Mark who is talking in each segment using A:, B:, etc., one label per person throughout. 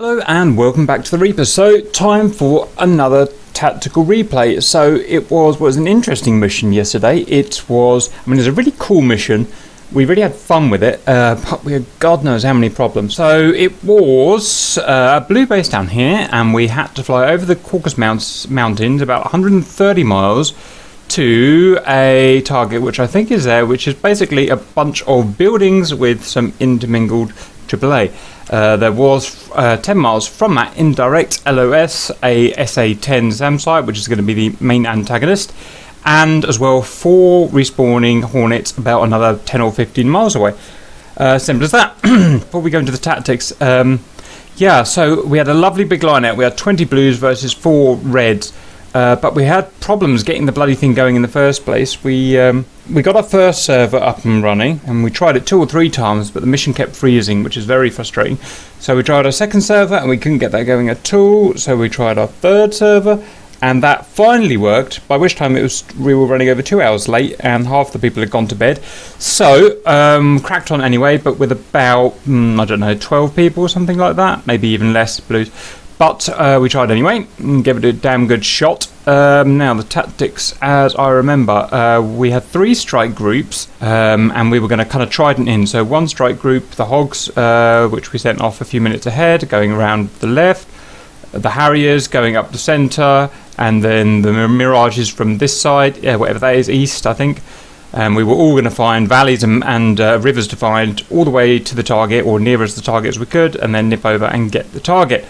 A: Hello and welcome back to the Reaper. So time for another tactical replay. So it was an interesting mission yesterday. It was a really cool mission. We really had fun with it, but we had God knows how many problems. So it was a blue base down here, and we had to fly over the Caucasus Mountains about 130 miles to a target which I think is there, which is basically a bunch of buildings with some intermingled AAA. There was 10 miles from that indirect LOS, a SA-10 SAM site, which is going to be the main antagonist, and as well 4 respawning Hornets about another 10 or 15 miles away. Simple as that. Before we go into the tactics, so we had a lovely big line out. We had 20 blues versus 4 reds. But we had problems getting the bloody thing going in the first place. We got our first server up and running, and we tried it 2 or 3 times, but the mission kept freezing, which is very frustrating. So we tried our second server, and we couldn't get that going at all. So we tried our third server, and that finally worked, by which time we were running over 2 hours late, and half the people had gone to bed. So, cracked on anyway, but with about, 12 people or something like that, maybe even less blues. But we tried anyway and gave it a damn good shot. Now the tactics, as I remember, we had 3 strike groups, and we were going to kind of Trident in. So 1 strike group, the Hogs, which we sent off a few minutes ahead, going around the left, the Harriers going up the centre, and then the Mirages from this side, whatever that is, east I think. And we were all going to find valleys and rivers to find all the way to the target, or near as the target as we could, and then nip over and get the target.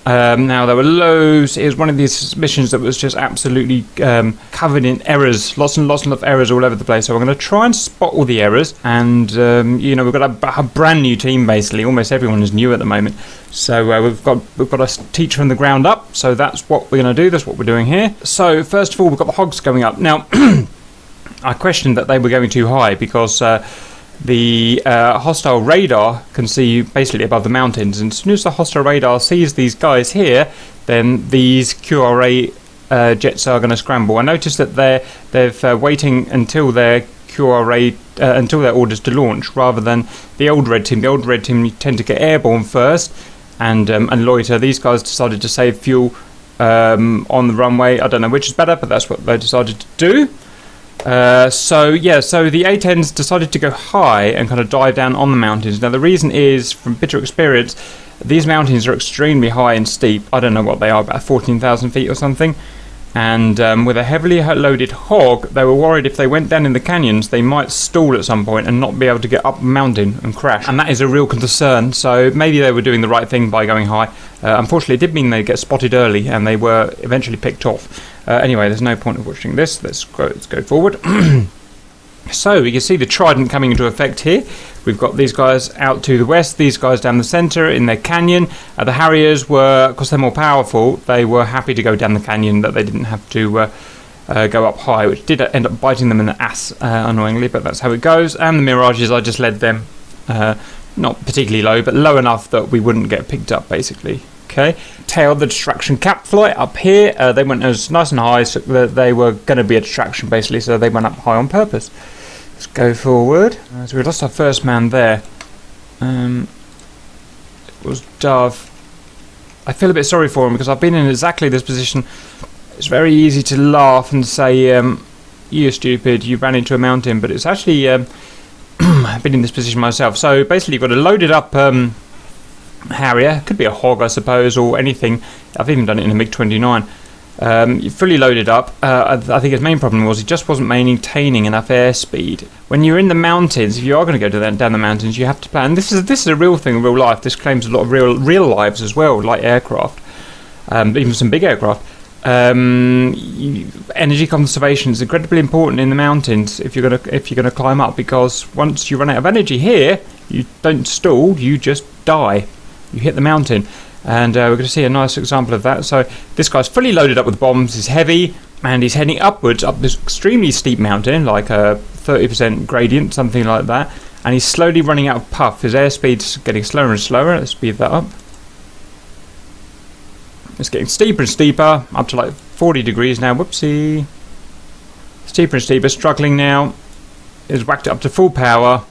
A: Now there were loads. It was one of these missions that was just absolutely covered in errors, lots and lots of errors all over the place. So we're going to try and spot all the errors, and we've got a brand new team basically. Almost everyone is new at the moment, so we've got to teach from the ground up. So that's what we're going to do. That's what we're doing here. So first of all, we've got the Hogs going up. Now I questioned that they were going too high because the hostile radar can see you basically above the mountains, and as soon as the hostile radar sees these guys here, then these QRA jets are going to scramble. I noticed that they're waiting until their QRA until their orders to launch, rather than the old red team. The old red team tend to get airborne first and loiter. These guys decided to save fuel on the runway. I don't know which is better, but that's what they decided to do. So the A-10s decided to go high and kind of dive down on the mountains. Now the reason is, from bitter experience, these mountains are extremely high and steep. I don't know what they are, about 14,000 feet or something. And with a heavily loaded Hog, they were worried if they went down in the canyons, they might stall at some point and not be able to get up the mountain and crash. And that is a real concern. So maybe they were doing the right thing by going high. Unfortunately, it did mean they get spotted early, and they were eventually picked off. Anyway, there's no point of watching this. Let's go forward. So we can see the Trident coming into effect here. We've got these guys out to the west, these guys down the centre in their canyon. The Harriers were, because they're more powerful, they were happy to go down the canyon, that they didn't have to go up high, which did end up biting them in the ass, annoyingly, but that's how it goes. And the Mirages, I just led them not particularly low, but low enough that we wouldn't get picked up, basically. Okay, tailed the distraction cap flight up here. They went as nice and high, so that they were going to be a distraction basically, so they went up high on purpose. Let's go forward. So we lost our first man there. It was Dove. I feel a bit sorry for him because I've been in exactly this position. It's very easy to laugh and say, "You're stupid, you ran into a mountain," but it's actually I've been in this position myself. So basically, you've got a loaded up Harrier, could be a Hog I suppose, or anything. I've even done it in a MiG-29. You're fully loaded up. I think his main problem was he just wasn't maintaining enough airspeed. When you're in the mountains, if you are going to go down the mountains, you have to plan. This is a real thing in real life. This claims a lot of real lives as well, like aircraft, even some big aircraft. Energy conservation is incredibly important in the mountains if you're gonna climb up, because once you run out of energy here, you don't stall, you just die. You hit the mountain, and we're going to see a nice example of that. So this guy's fully loaded up with bombs, he's heavy, and he's heading upwards up this extremely steep mountain, like a 30% gradient, something like that, and he's slowly running out of puff. His airspeed's getting slower and slower. Let's speed that up. It's getting steeper and steeper, up to like 40 degrees now. Whoopsie. Steeper and steeper, struggling now. It's whacked it up to full power.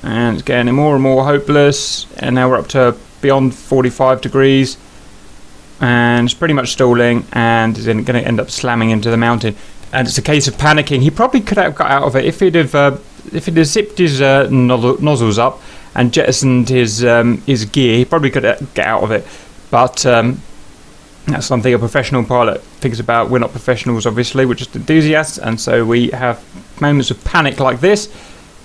A: And it's getting more and more hopeless. And now we're up to beyond 45 degrees, and it's pretty much stalling, and is going to end up slamming into the mountain. And it's a case of panicking. He probably could have got out of it if he'd have zipped his nozzles up and jettisoned his gear. He probably could get out of it, but that's something a professional pilot thinks about. We're not professionals, obviously. We're just enthusiasts, and so we have moments of panic like this.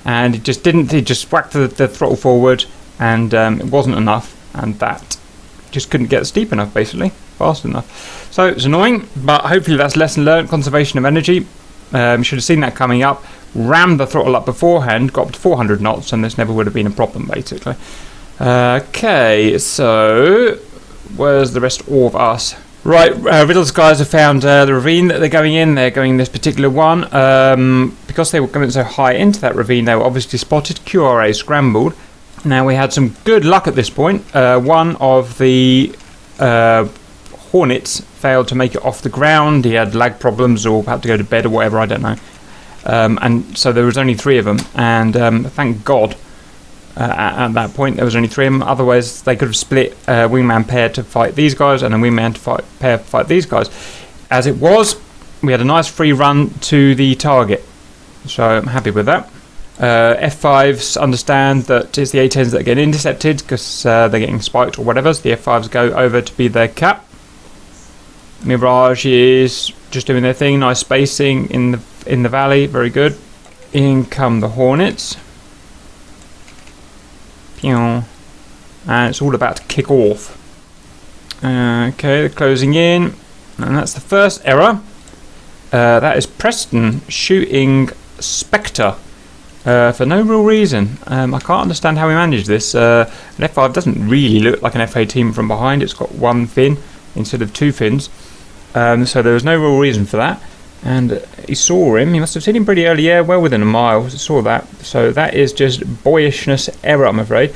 A: And he just didn't. He just whacked the throttle forward, and it wasn't enough, and that just couldn't get steep enough, basically, fast enough. So it's annoying, but hopefully that's lesson learned. Conservation of energy. You should have seen that coming up. Rammed the throttle up beforehand, got up to 400 knots, and this never would have been a problem, basically. Okay, so where's the rest of us? Right, Riddle's guys have found the ravine that they're going in. They're going in this particular one. Because they were going so high into that ravine, they were obviously spotted. QRA scrambled. Now, we had some good luck at this point. One of the Hornets failed to make it off the ground. He had lag problems or had to go to bed or whatever, I don't know. And so there was only 3 of them. And thank God, at that point there was only 3 of them. Otherwise they could have split wingman pair to fight these guys and a wingman to fight these guys. As it was, we had a nice free run to the target, so I'm happy with that. F5s understand that it's the A10s that get intercepted because they're getting spiked or whatever, so the F5s go over to be their cap. Mirage is just doing their thing, nice spacing in the valley, very good. In come the Hornets. And it's all about to kick off. Okay, they're closing in, and that's the first error. That is Preston shooting Spectre for no real reason. I can't understand how we managed this. An F5 doesn't really look like an F18 from behind. It's got 1 fin instead of 2 fins. So there was no real reason for that. And he saw him. He must have seen him pretty early, yeah, well within a mile. I saw that. So that is just boyishness error, I'm afraid.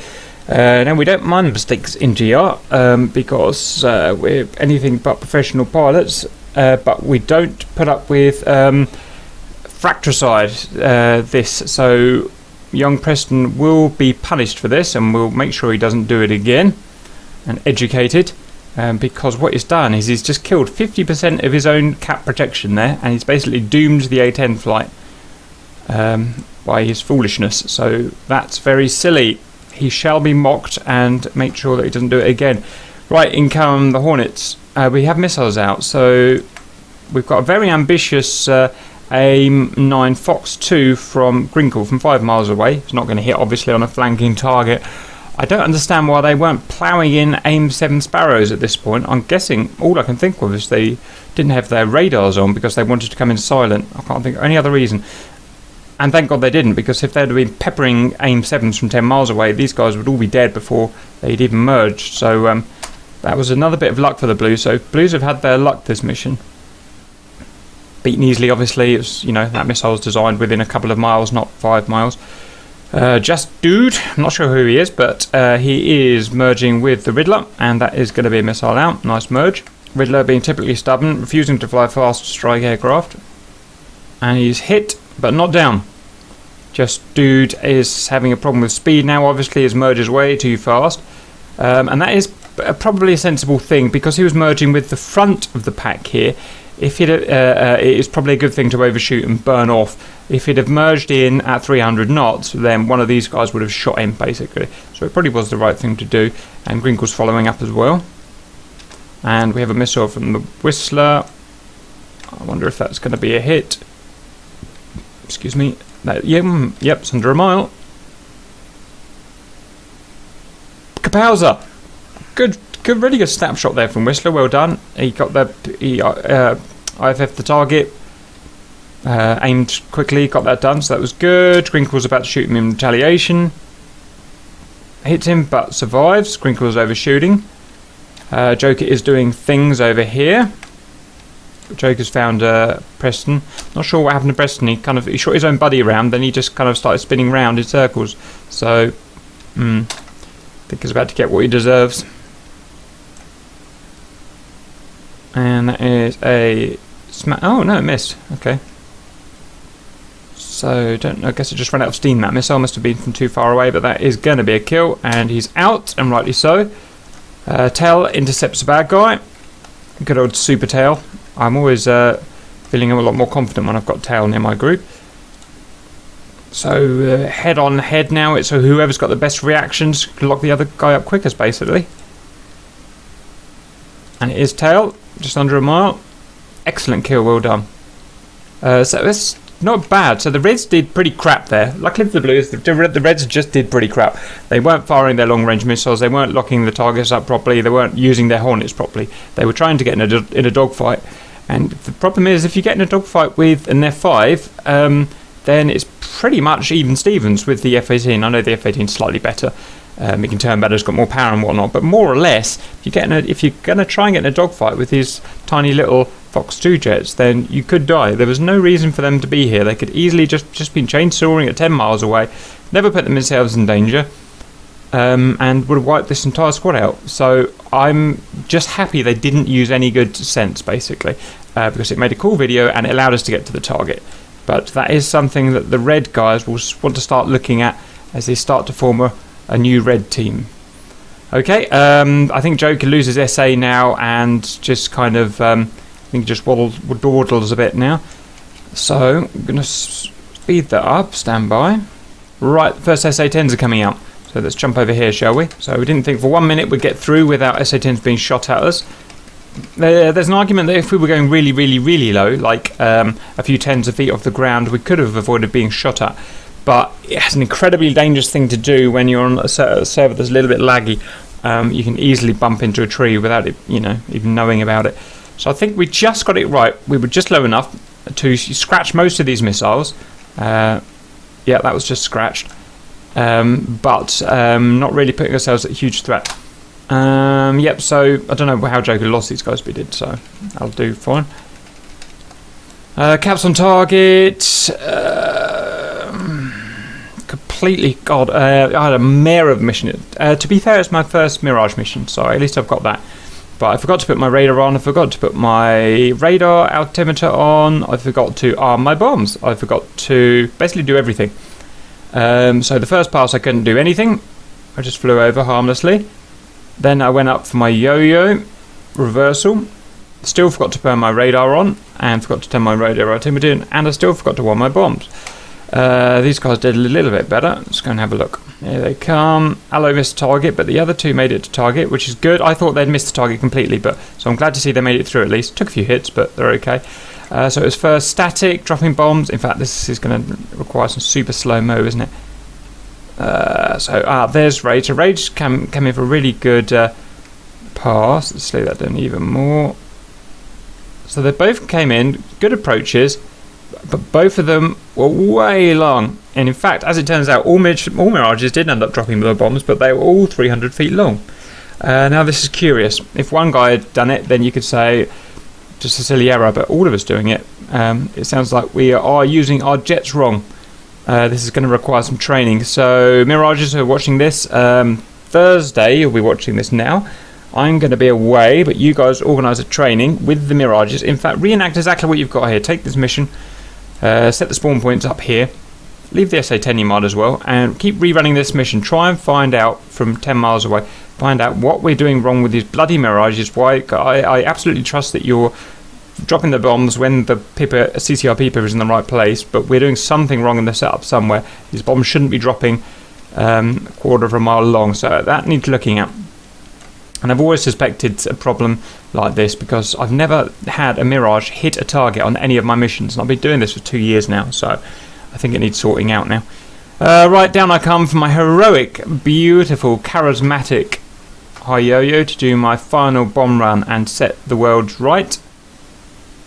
A: Now, we don't mind mistakes in GR because we're anything but professional pilots, but we don't put up with fratricide this. So young Preston will be punished for this, and we'll make sure he doesn't do it again, and educated. Because what he's done is he's just killed 50% of his own cap protection there, and he's basically doomed the A10 flight by his foolishness. So that's very silly. He shall be mocked, and make sure that he doesn't do it again. Right, in come the Hornets. We have missiles out, so we've got a very ambitious AIM-9 Fox 2 from Grinkle from 5 miles away. It's not going to hit, obviously, on a flanking target. I don't understand why they weren't ploughing in AIM-7 Sparrows at this point. I'm guessing all I can think of is they didn't have their radars on because they wanted to come in silent. I can't think of any other reason. And thank God they didn't, because if they'd have been peppering AIM-7s from 10 miles away, these guys would all be dead before they'd even merged. So that was another bit of luck for the Blues. So Blues have had their luck this mission. Beaten easily, obviously. It's, you know, that missile was designed within a couple of miles, not 5 miles. Just Dude, I'm not sure who he is, but he is merging with the Riddler, and that is going to be a missile out. Nice merge. Riddler being typically stubborn, refusing to fly fast strike aircraft. And he's hit, but not down. Just Dude is having a problem with speed now, obviously. His merge is way too fast. And that is probably a sensible thing, because he was merging with the front of the pack here. If he'd, it's probably a good thing to overshoot and burn off. If he'd have merged in at 300 knots, then one of these guys would have shot him, basically. So it probably was the right thing to do. And Grinkle's following up as well. And we have a missile from the Whistler. I wonder if that's going to be a hit. Excuse me. Yep, it's under a mile. Kapowza! Good, really good snapshot there from Whistler. Well done. He got the IFF the target. Aimed quickly, got that done, so that was good. Grinkle was about to shoot him in retaliation. Hit him, but survives. Grinkle was overshooting. Joker is doing things over here. Joker's found Preston. Not sure what happened to Preston. He shot his own buddy around, then he just kind of started spinning round in circles. So, I think he's about to get what he deserves. And that is a oh no, it missed. Okay. So I guess it just ran out of steam. That missile must have been from too far away, but that is going to be a kill, and he's out, and rightly so. Tail intercepts a bad guy. Good old super tail. I'm always feeling a lot more confident when I've got tail near my group. So head on head now. It's so whoever's got the best reactions can lock the other guy up quickest, basically. And it is tail, just under a mile. Excellent kill, well done. So that's not bad. So the Reds did pretty crap there. Luckily for the Blues, the Reds just did pretty crap. They weren't firing their long-range missiles. They weren't locking the targets up properly. They weren't using their Hornets properly. They were trying to get in a dogfight. And the problem is, if you get in a dogfight with an F5, then it's pretty much even Stevens with the F-18. I know the F-18 is slightly better. It can turn better, it's got more power and whatnot. But more or less, if you're going to try and get in a dogfight with these tiny little Fox 2 jets, then you could die. There was no reason for them to be here. They could easily just been chainsawing at 10 miles away, never put themselves in danger, and would have wiped this entire squad out. So I'm just happy they didn't use any good sense, basically, because it made a cool video and it allowed us to get to the target. But that is something that the Red guys will want to start looking at as they start to form a new Red team. Okay, I think Joe can lose his SA now and just kind of, I think just dawdles a bit now. So I'm going to speed that up, stand by. Right, the first SA-10s are coming out. So let's jump over here, shall we? So we didn't think for 1 minute we'd get through without SA-10s being shot at us. There's an argument that if we were going really, really, really low, like a few tens of feet off the ground, we could have avoided being shot at. But it's an incredibly dangerous thing to do when you're on a server that's a little bit laggy. You can easily bump into a tree without it, even knowing about it. So I think we just got it right. We were just low enough to scratch most of these missiles. Yeah, that was just scratched. But not really putting ourselves at a huge threat. Yep, so I don't know how Joker lost these guys, but he did, so that'll do fine. Caps on target. Completely, God, I had a mare of mission. To be fair, it's my first Mirage mission, so at least I've got that. But I forgot to put my radar on, I forgot to put my radar altimeter on, I forgot to arm my bombs, I forgot to basically do everything. So the first pass I couldn't do anything, I just flew over harmlessly. Then I went up for my yo-yo reversal, still forgot to turn my radar on, and forgot to turn my radar altimeter in, and I still forgot to arm my bombs. These guys did a little bit better. Let's go and have a look. Here they come. Allo missed target, but the other two made it to target, which is good. I thought they'd missed the target completely, but so I'm glad to see they made it through at least. Took a few hits, but they're okay. So it was first static, dropping bombs. In fact, this is going to require some super slow-mo, isn't it? There's Rage. So Rage came in for a really good pass. Let's slow that down even more. So they both came in, good approaches, but both of them were way long. And in fact, as it turns out, all Mirages did end up dropping the bombs, but they were all 300 feet long. Now this is curious. If one guy had done it, then you could say just a silly error, but all of us doing it, it sounds like we are using our jets wrong. This is going to require some training. So Mirages who are watching this, Thursday, you'll be watching this now. I'm going to be away, but you guys organise a training with the Mirages. In fact, reenact exactly what you've got here. Take this mission, set the spawn points up here, leave the SA-10 you might as well, and keep rerunning this mission. Try and find out from 10 miles away, find out what we're doing wrong with these bloody Mirages. Why I absolutely trust that you're dropping the bombs when the CCR Pipper is in the right place, but we're doing something wrong in the setup somewhere. These bombs shouldn't be dropping a quarter of a mile long, so that needs looking at. And I've always suspected a problem like this because I've never had a Mirage hit a target on any of my missions, and I've been doing this for 2 years now, so I think it needs sorting out now. Right, down I come for my heroic, beautiful, charismatic high yo-yo to do my final bomb run and set the world right.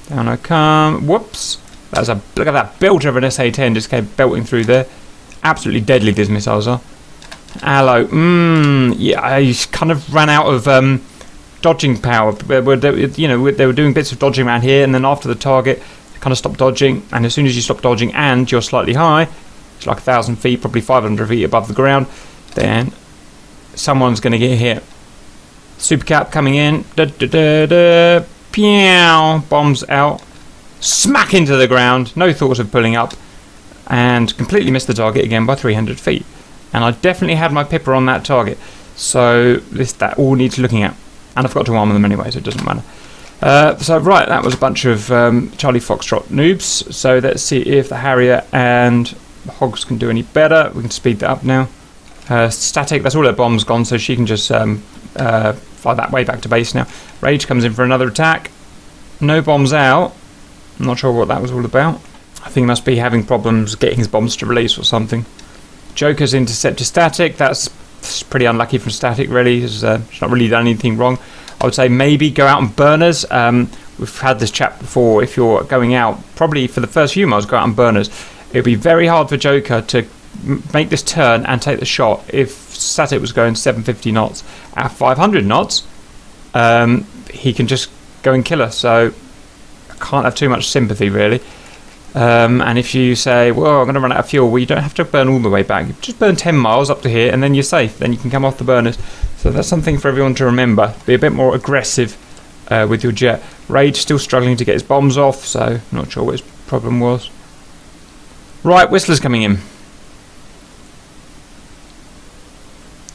A: Down I come. Whoops. Look at that belter of an SA-10 just came belting through there. Absolutely deadly these missiles are. Hello. Yeah, I kind of ran out of dodging power. They were doing bits of dodging around here, and then after the target, they kind of stopped dodging. And as soon as you stop dodging and you're slightly high, it's like 1,000 feet, probably 500 feet above the ground, then someone's going to get hit. Super cap coming in. Pew! Bombs out. Smack into the ground. No thoughts of pulling up. And completely missed the target again by 300 feet. And I definitely had my Pipper on that target. So that all needs looking at. And I forgot to armour them anyway, so it doesn't matter. So right, that was a bunch of Charlie Foxtrot noobs. So let's see if the Harrier and the Hogs can do any better. We can speed that up now. Static, that's all her bombs gone, so she can just fly that way back to base now. Rage comes in for another attack. No bombs out. I'm not sure what that was all about. I think he must be having problems getting his bombs to release or something. Joker's intercepted Static. That's pretty unlucky from Static, really. She's not really done anything wrong. I would say maybe go out and burners. We've had this chat before. If you're going out, probably for the first few miles, go out and burners. It would be very hard for Joker to make this turn and take the shot if Static was going 750 knots. At 500 knots, he can just go and kill her. So I can't have too much sympathy, really. And if you say, well, I'm going to run out of fuel, well, you don't have to burn all the way back. You just burn 10 miles up to here and then you're safe. Then you can come off the burners. So that's something for everyone to remember. Be a bit more aggressive with your jet. Rage still struggling to get his bombs off, so not sure what his problem was. Right, Whistler's coming in.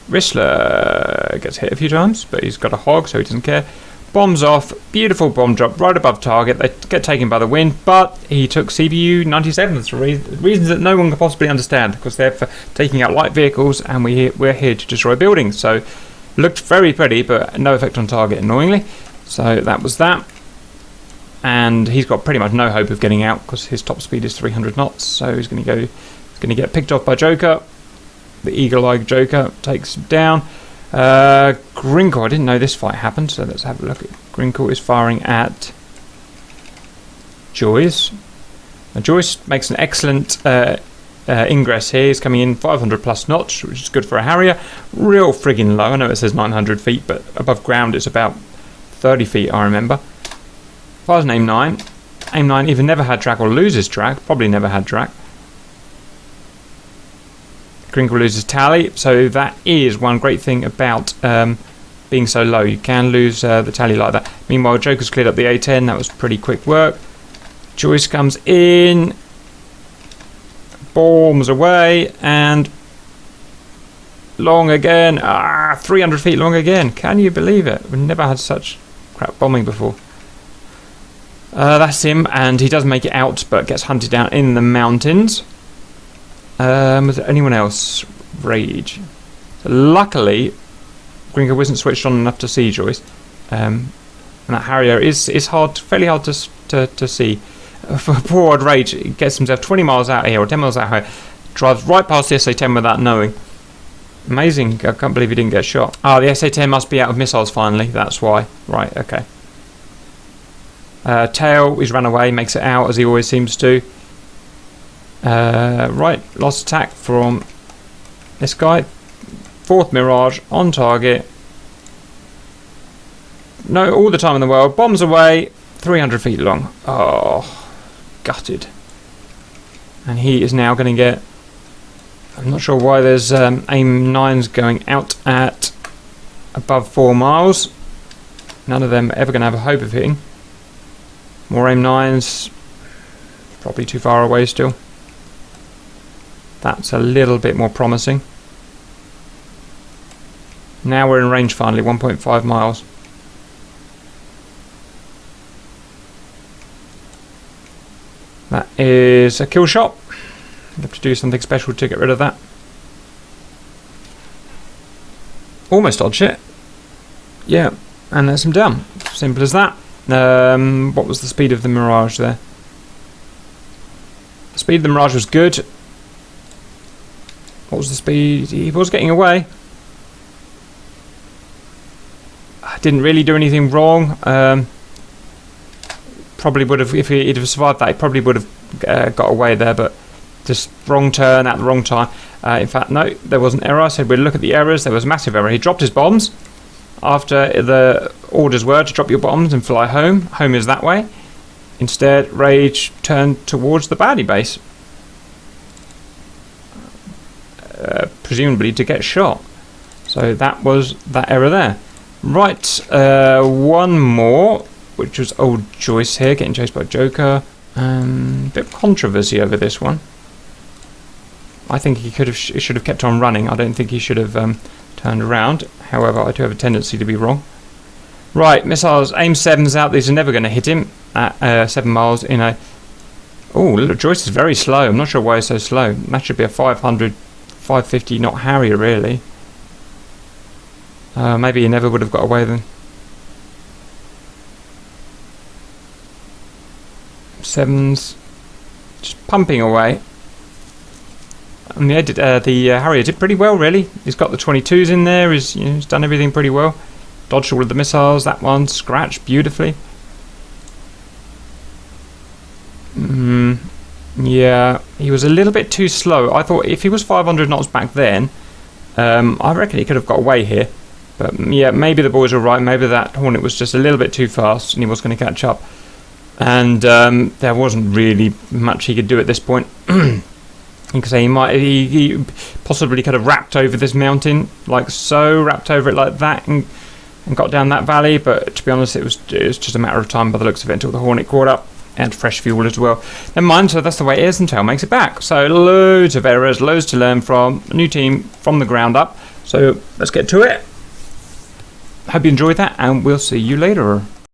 A: Whistler gets hit a few times, but he's got a Hog, so he doesn't care. Bombs off, beautiful bomb drop right above target. They get taken by the wind, but he took CBU 97s for reasons that no one can possibly understand, because they're for taking out light vehicles and we're here to destroy buildings. So looked very pretty, but no effect on target, annoyingly. So that was that. And he's got pretty much no hope of getting out because his top speed is 300 knots. So he's going to get picked off by Joker. The eagle-eyed Joker takes him down. Grinkle, I didn't know this fight happened, so let's have a look. Grinkle is firing at Joyce. Now, Joyce makes an excellent ingress here. He's coming in 500 plus knots, which is good for a Harrier. Real friggin' low. I know it says 900 feet, but above ground it's about 30 feet, I remember. Fires an AIM-9. AIM-9 either never had track or loses track. Probably never had track. Grinkle loses tally, so that is one great thing about being so low. You can lose the tally like that. Meanwhile, Joker's cleared up the A10. That was pretty quick work. Joyce comes in, bombs away, and long again. 300 feet long again. Can you believe it? We've never had such crap bombing before. That's him, and he does make it out, but gets hunted down in the mountains. Was there anyone else? Rage. So luckily, Grinkle wasn't switched on enough to see Joyce. And that Harrier is fairly hard to see. For poor old Rage, he gets himself 20 miles out here, or 10 miles out here, drives right past the SA-10 without knowing. Amazing. I can't believe he didn't get shot. The SA-10 must be out of missiles finally, that's why. Right, okay. Tail, he's run away, makes it out as he always seems to. Right, lost attack from this guy. Fourth Mirage on target. No, all the time in the world. Bombs away. 300 feet long. Oh, gutted. And he is now going to get... I'm not sure why there's AIM-9s going out at above 4 miles. None of them are ever going to have a hope of hitting. More AIM-9s. Probably too far away still. That's a little bit more promising. Now we're in range finally, 1.5 miles. That is a kill shot. You have to do something special to get rid of that. Almost dodged it. Yeah, and there's him down. Simple as that. What was the speed of the Mirage there? The speed of the Mirage was good. What was the speed? He was getting away. Didn't really do anything wrong. Probably would have, if he'd have survived that, he probably would have got away there, but just wrong turn at the wrong time. In fact, no, there was an error. I said we'd look at the errors. There was a massive error. He dropped his bombs after the orders were to drop your bombs and fly home. Home is that way. Instead, Rage turned towards the baddie base. Presumably to get shot. So that was that error there. Right, one more, which was old Joyce here, getting chased by Joker. Bit of controversy over this one. I think he should have kept on running. I don't think he should have turned around. However, I do have a tendency to be wrong. Right, missiles, aim 7's out. These are never going to hit him at 7 miles in a... Oh, look, Joyce is very slow. I'm not sure why it's so slow. That should be a 500, 550 knot Harrier, really. Maybe he never would have got away then. 7's just pumping away. And the Harrier did pretty well, really. He's got the 22s in there. He's done everything pretty well. Dodged all of the missiles. That one scratched beautifully. Yeah, he was a little bit too slow. I thought if he was 500 knots back then, I reckon he could have got away here. But yeah, maybe the boys were right. Maybe that Hornet was just a little bit too fast and he was going to catch up. And there wasn't really much he could do at this point. You could say he possibly could have wrapped over this mountain like so, wrapped over it like that, and got down that valley. But to be honest, it was just a matter of time by the looks of it until the Hornet caught up, and fresh fuel as well. Never mind, so that's the way it is, and Tail makes it back. So loads of errors, loads to learn from, a new team from the ground up. So let's get to it. Hope you enjoyed that, and we'll see you later.